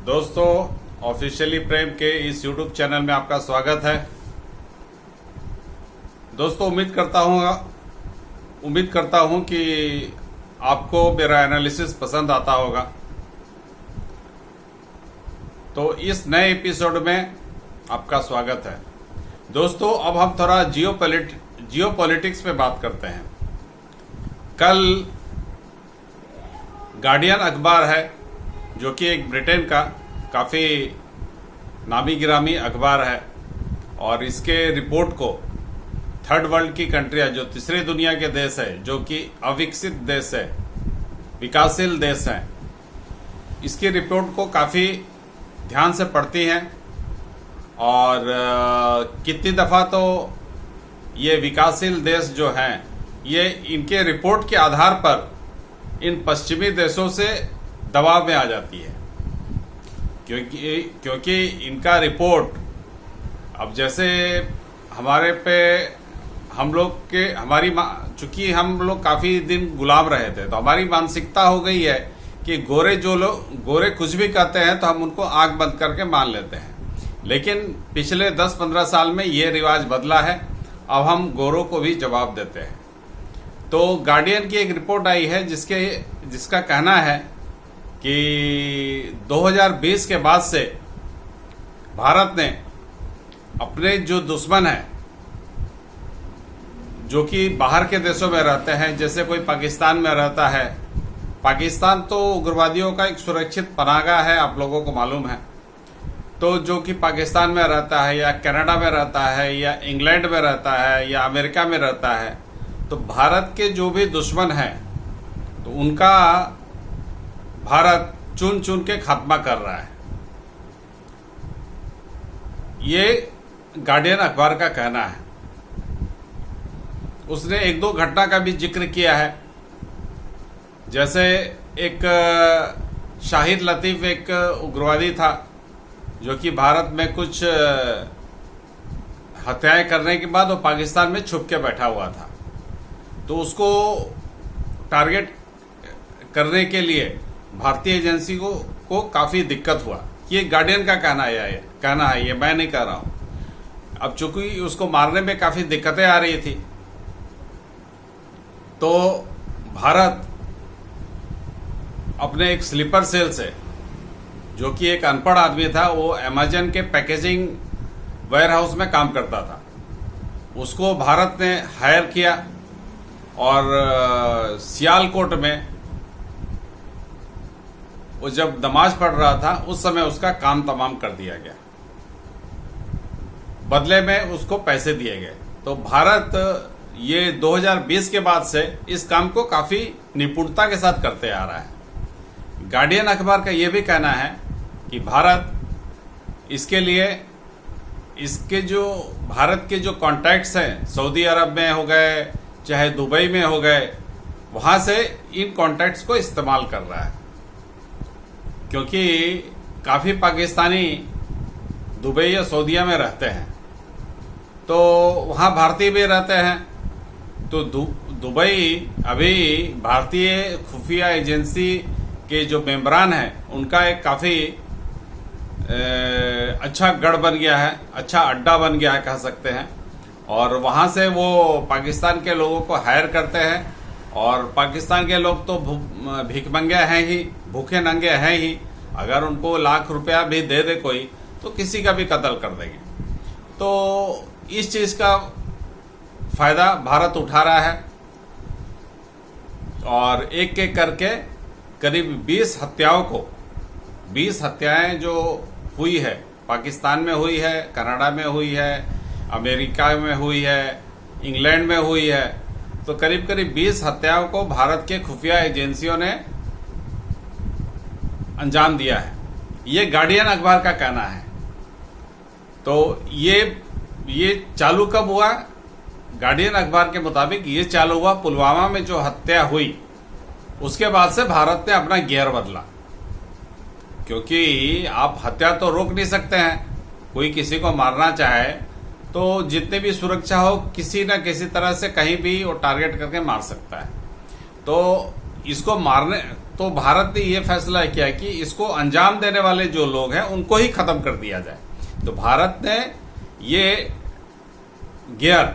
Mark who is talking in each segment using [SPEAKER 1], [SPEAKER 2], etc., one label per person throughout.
[SPEAKER 1] दोस्तों, ऑफिशियली प्रेम के इस YouTube चैनल में आपका स्वागत है। दोस्तों, उम्मीद करता हूं कि आपको मेरा एनालिसिस पसंद आता होगा। तो इस नए एपिसोड में आपका स्वागत है। दोस्तों, अब हम थोड़ा जियोपॉलिटिक्स पे बात करते हैं। कल गार्डियन अखबार है, जो कि एक ब्रिटेन का काफ़ी नामी गिरामी अखबार है, और इसके रिपोर्ट को थर्ड वर्ल्ड की कंट्रियां, जो तीसरी दुनिया के देश है, जो कि अविकसित देश है, विकासशील देश हैं, इसकी रिपोर्ट को काफ़ी ध्यान से पढ़ती हैं। और कितनी दफ़ा तो ये विकासशील देश जो हैं, ये इनके रिपोर्ट के आधार पर इन पश्चिमी देशों से दबाव में आ जाती है, क्योंकि इनका रिपोर्ट अब जैसे हमारे पे चूंकि हम लोग काफ़ी दिन गुलाम रहे थे, तो हमारी मानसिकता हो गई है कि गोरे कुछ भी कहते हैं तो हम उनको आंख बंद करके मान लेते हैं। लेकिन पिछले 10-15 साल में ये रिवाज बदला है। अब हम गोरों को भी जवाब देते हैं। तो गार्डियन की एक रिपोर्ट आई है जिसका कहना है कि 2020 के बाद से भारत ने अपने जो दुश्मन हैं, जो कि बाहर के देशों में रहते हैं, जैसे कोई पाकिस्तान में रहता है। पाकिस्तान तो उग्रवादियों का एक सुरक्षित पनाहगाह है, आप लोगों को मालूम है। तो जो कि पाकिस्तान में रहता है, या कनाडा में रहता है, या इंग्लैंड में रहता है, या अमेरिका में रहता है, तो भारत के जो भी दुश्मन हैं, तो उनका भारत चुन चुन के खात्मा कर रहा है। ये गार्डियन अखबार का कहना है। उसने एक दो घटना का भी जिक्र किया है। जैसे एक शाहिद लतीफ एक उग्रवादी था, जो कि भारत में कुछ हत्याएं करने के बाद वो पाकिस्तान में छुप के बैठा हुआ था। तो उसको टारगेट करने के लिए भारतीय एजेंसी को काफ़ी दिक्कत हुआ। ये गार्डियन का कहना है, ये मैं नहीं कह रहा हूँ। अब चूंकि उसको मारने में काफ़ी दिक्कतें आ रही थी, तो भारत अपने एक स्लीपर सेल से, जो कि एक अनपढ़ आदमी था, वो अमेज़न के पैकेजिंग वेयरहाउस में काम करता था, उसको भारत ने हायर किया और सियालकोट में वो जब नमाज पढ़ रहा था, उस समय उसका काम तमाम कर दिया गया। बदले में उसको पैसे दिए गए। तो भारत ये 2020 के बाद से इस काम को काफ़ी निपुणता के साथ करते आ रहा है। गार्डियन अखबार का ये भी कहना है कि भारत इसके लिए भारत के जो कॉन्टैक्ट्स हैं, सऊदी अरब में हो गए, चाहे दुबई में हो गए, वहाँ से इन कॉन्टैक्ट्स को इस्तेमाल कर रहा है। क्योंकि काफ़ी पाकिस्तानी दुबई या सऊदीया में रहते हैं, तो वहाँ भारतीय भी रहते हैं। तो दुबई अभी भारतीय खुफिया एजेंसी के जो मेंबरान हैं, उनका एक काफ़ी अच्छा गढ़ बन गया है, अच्छा अड्डा बन गया है कह सकते हैं। और वहाँ से वो पाकिस्तान के लोगों को हायर करते हैं, और पाकिस्तान के लोग तो भिखमंगे हैं ही, भूखे नंगे हैं ही। अगर उनको लाख रुपया भी दे दे कोई, तो किसी का भी कत्ल कर देंगे। तो इस चीज़ का फायदा भारत उठा रहा है, और एक एक करके करीब 20 हत्याएं जो हुई है, पाकिस्तान में हुई है, कनाडा में हुई है, अमेरिका में हुई है, इंग्लैंड में हुई है। तो करीब करीब 20 हत्याओं को भारत के खुफिया एजेंसियों ने अंजाम दिया है। ये गार्डियन अखबार का कहना है। तो ये चालू कब हुआ? गार्डियन अखबार के मुताबिक ये चालू हुआ पुलवामा में जो हत्या हुई, उसके बाद से भारत ने अपना गियर बदला। क्योंकि आप हत्या तो रोक नहीं सकते हैं। कोई किसी को मारना चाहे तो जितने भी सुरक्षा हो, किसी न किसी तरह से कहीं भी वो टारगेट करके मार सकता है। तो इसको तो भारत ने ये फैसला किया कि इसको अंजाम देने वाले जो लोग हैं उनको ही खत्म कर दिया जाए। तो भारत ने ये गियर,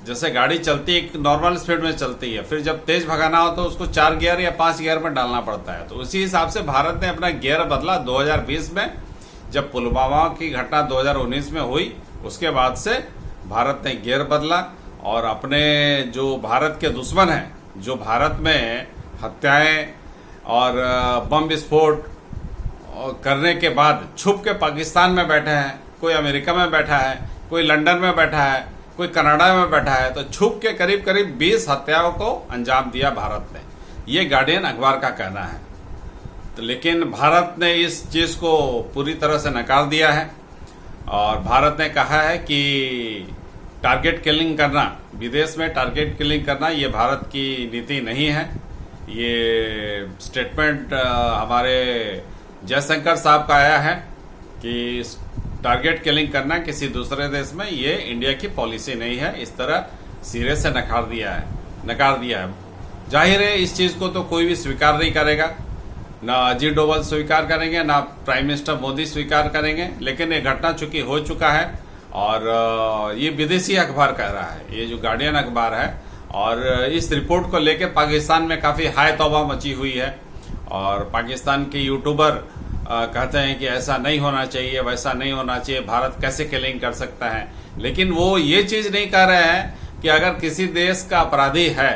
[SPEAKER 1] जैसे गाड़ी चलती है एक नॉर्मल स्पीड में चलती है, फिर जब तेज भगाना हो तो उसको 4 गियर या 5 गियर में डालना पड़ता है। तो उसी हिसाब से भारत ने अपना गियर बदला 2020 में, जब पुलवामा की घटना 2019 में हुई, उसके बाद से भारत ने गियर बदला और अपने जो भारत के दुश्मन हैं, जो भारत में हत्याएं और बम विस्फोट करने के बाद छुप के पाकिस्तान में बैठे हैं, कोई अमेरिका में बैठा है, कोई लंदन में बैठा है, कोई कनाडा में बैठा है, तो छुप के करीब करीब 20 हत्याओं को अंजाम दिया भारत ने। ये गार्डियन अखबार का कहना है। तो लेकिन भारत ने इस चीज को पूरी तरह से नकार दिया है और भारत ने कहा है कि टारगेट किलिंग करना, विदेश में टारगेट किलिंग करना, ये भारत की नीति नहीं है। ये स्टेटमेंट हमारे जयशंकर साहब का आया है कि टारगेट किलिंग करना किसी दूसरे देश में, ये इंडिया की पॉलिसी नहीं है। इस तरह सिरे से नकार दिया है। जाहिर है इस चीज को तो कोई भी स्वीकार नहीं करेगा, ना अजीत डोभाल स्वीकार करेंगे, ना प्राइम मिनिस्टर मोदी स्वीकार करेंगे। लेकिन ये घटना चूंकि हो चुका है और ये विदेशी अखबार कह रहा है, ये जो गार्डियन अखबार है, और इस रिपोर्ट को लेकर पाकिस्तान में काफी हाय तौबा मची हुई है और पाकिस्तान के यूट्यूबर कहते हैं कि ऐसा नहीं होना चाहिए, वैसा नहीं होना चाहिए, भारत कैसे किलिंग कर सकता है। लेकिन वो ये चीज नहीं कह रहे हैं कि अगर किसी देश का अपराधी है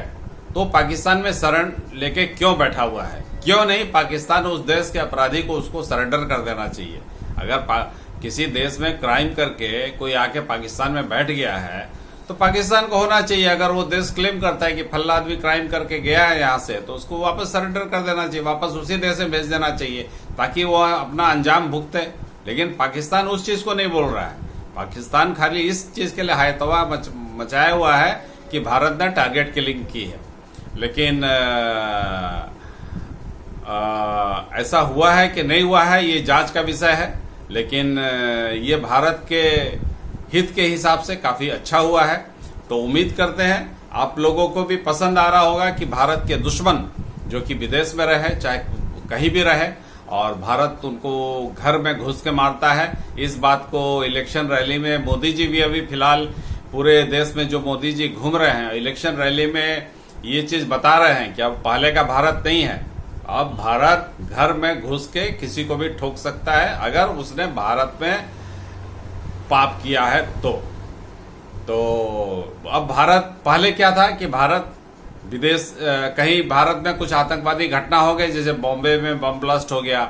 [SPEAKER 1] तो पाकिस्तान में शरण लेके क्यों बैठा हुआ है, क्यों नहीं पाकिस्तान उस देश के अपराधी को उसको सरेंडर कर देना चाहिए। अगर किसी देश में क्राइम करके कोई आके पाकिस्तान में बैठ गया है तो पाकिस्तान को होना चाहिए, अगर वो देश क्लेम करता है कि फल्ला आदमी क्राइम करके गया है यहाँ से, तो उसको वापस सरेंडर कर देना चाहिए, वापस उसी देश में भेज देना चाहिए ताकि वो अपना अंजाम भुगते। लेकिन पाकिस्तान उस चीज को नहीं बोल रहा है। पाकिस्तान खाली इस चीज के लिए हायतवा मचाया हुआ है कि भारत ने टारगेट किलिंग की है। लेकिन ऐसा हुआ है कि नहीं हुआ है, ये जांच का विषय है। लेकिन ये भारत के हित के हिसाब से काफी अच्छा हुआ है। तो उम्मीद करते हैं आप लोगों को भी पसंद आ रहा होगा कि भारत के दुश्मन जो कि विदेश में रहे, चाहे कहीं भी रहे, और भारत उनको घर में घुस के मारता है। इस बात को इलेक्शन रैली में मोदी जी भी अभी फिलहाल पूरे देश में जो मोदी जी घूम रहे हैं, इलेक्शन रैली में ये चीज बता रहे हैं कि अब पहले का भारत नहीं है, अब भारत घर में घुस के किसी को भी ठोक सकता है अगर उसने भारत में पाप किया है तो अब भारत, पहले क्या था कि भारत विदेश कहीं भारत में कुछ आतंकवादी घटना हो गई, जैसे बॉम्बे में बम ब्लास्ट हो गया,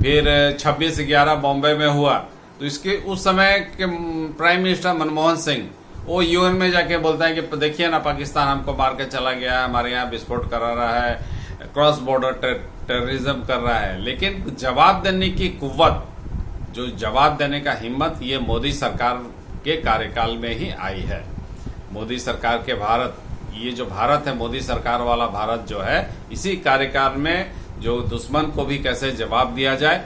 [SPEAKER 1] फिर 26/11 बॉम्बे में हुआ, तो इसके उस समय के प्राइम मिनिस्टर मनमोहन सिंह वो यूएन में जाके बोलता है कि देखिए ना पाकिस्तान हमको मार के चला गया, हमारे यहाँ विस्फोट करा रहा है, क्रॉस बॉर्डर टेररिज्म कर रहा है। लेकिन जवाब देने की कुव्वत, जो जवाब देने का हिम्मत, ये मोदी सरकार के कार्यकाल में ही आई है। मोदी सरकार के भारत, ये जो भारत है मोदी सरकार वाला भारत जो है, इसी कार्यकाल में जो दुश्मन को भी कैसे जवाब दिया जाए,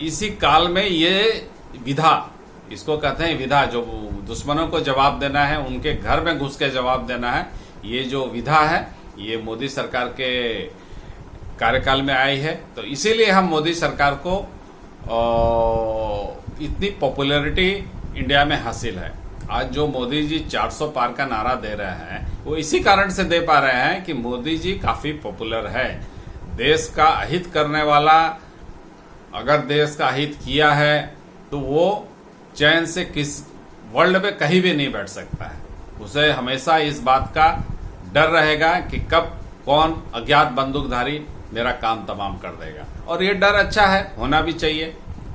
[SPEAKER 1] इसी काल में ये विधा, इसको कहते हैं विधा, जो दुश्मनों को जवाब देना है, उनके घर में घुस के जवाब देना है, ये जो विधा है ये मोदी सरकार के कार्यकाल में आई है। तो इसीलिए हम मोदी सरकार को इतनी पॉपुलैरिटी इंडिया में हासिल है। आज जो मोदी जी 400 पार का नारा दे रहे हैं, वो इसी कारण से दे पा रहे हैं कि मोदी जी काफी पॉपुलर है। देश का अहित करने वाला अगर देश का हित किया है तो वो चैन से किस वर्ल्ड में कहीं भी नहीं बैठ सकता है। उसे हमेशा इस बात का डर रहेगा कि कब कौन अज्ञात बंदूकधारी मेरा काम तमाम कर देगा। और ये डर अच्छा है, होना भी चाहिए,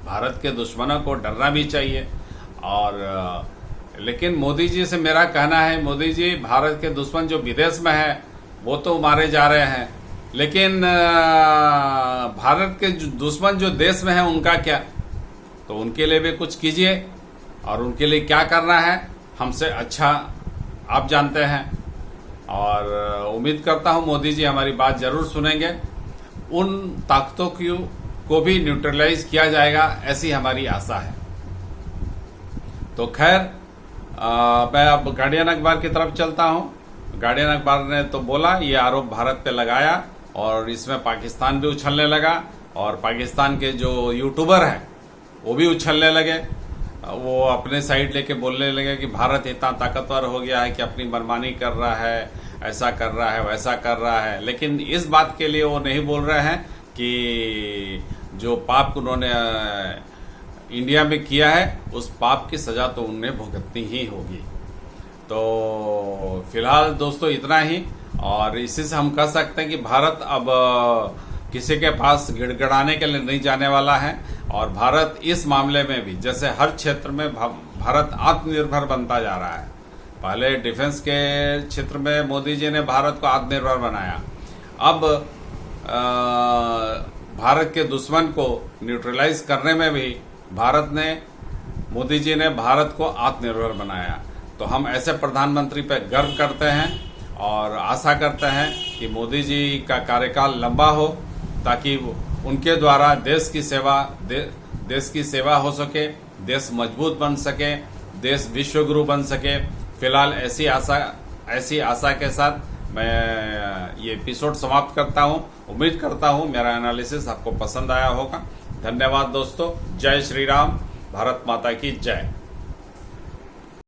[SPEAKER 1] भारत के दुश्मनों को डरना भी चाहिए। और लेकिन मोदी जी से मेरा कहना है, मोदी जी भारत के दुश्मन जो विदेश में है वो तो मारे जा रहे हैं, लेकिन भारत के दुश्मन जो देश में है उनका क्या? तो उनके लिए भी कुछ कीजिए, और उनके लिए क्या करना है हमसे अच्छा आप जानते हैं। और उम्मीद करता हूं मोदी जी हमारी बात जरूर सुनेंगे, उन ताकतों को भी न्यूट्रलाइज किया जाएगा, ऐसी हमारी आशा है। तो खैर मैं अब गार्डियन अखबार की तरफ चलता हूं। गार्डियन अखबार ने तो बोला, ये आरोप भारत पे लगाया और इसमें पाकिस्तान भी उछलने लगा और पाकिस्तान के जो यूट्यूबर हैं वो भी उछलने लगे। वो अपने साइड लेके बोलने लगे कि भारत इतना ताकतवर हो गया है कि अपनी मनमानी कर रहा है, ऐसा कर रहा है, वैसा कर रहा है। लेकिन इस बात के लिए वो नहीं बोल रहे हैं कि जो पाप उन्होंने इंडिया में किया है उस पाप की सजा तो उन्हें भुगतनी ही होगी। तो फिलहाल दोस्तों इतना ही, और इसी से हम कह सकते हैं कि भारत अब किसी के पास गिड़गिड़ाने के लिए नहीं जाने वाला है। और भारत इस मामले में भी जैसे हर क्षेत्र में भारत आत्मनिर्भर बनता जा रहा है। पहले डिफेंस के क्षेत्र में मोदी जी ने भारत को आत्मनिर्भर बनाया, अब भारत के दुश्मन को न्यूट्रलाइज करने में भी मोदी जी ने भारत को आत्मनिर्भर बनाया। तो हम ऐसे प्रधानमंत्री पर गर्व करते हैं और आशा करते हैं कि मोदी जी का कार्यकाल लंबा हो, ताकि उनके द्वारा देश की सेवा हो सके, देश मजबूत बन सके, देश विश्वगुरु बन सके। फिलहाल ऐसी आशा के साथ मैं ये एपिसोड समाप्त करता हूँ। उम्मीद करता हूँ मेरा एनालिसिस आपको पसंद आया होगा। धन्यवाद दोस्तों। जय श्री राम। भारत माता की जय।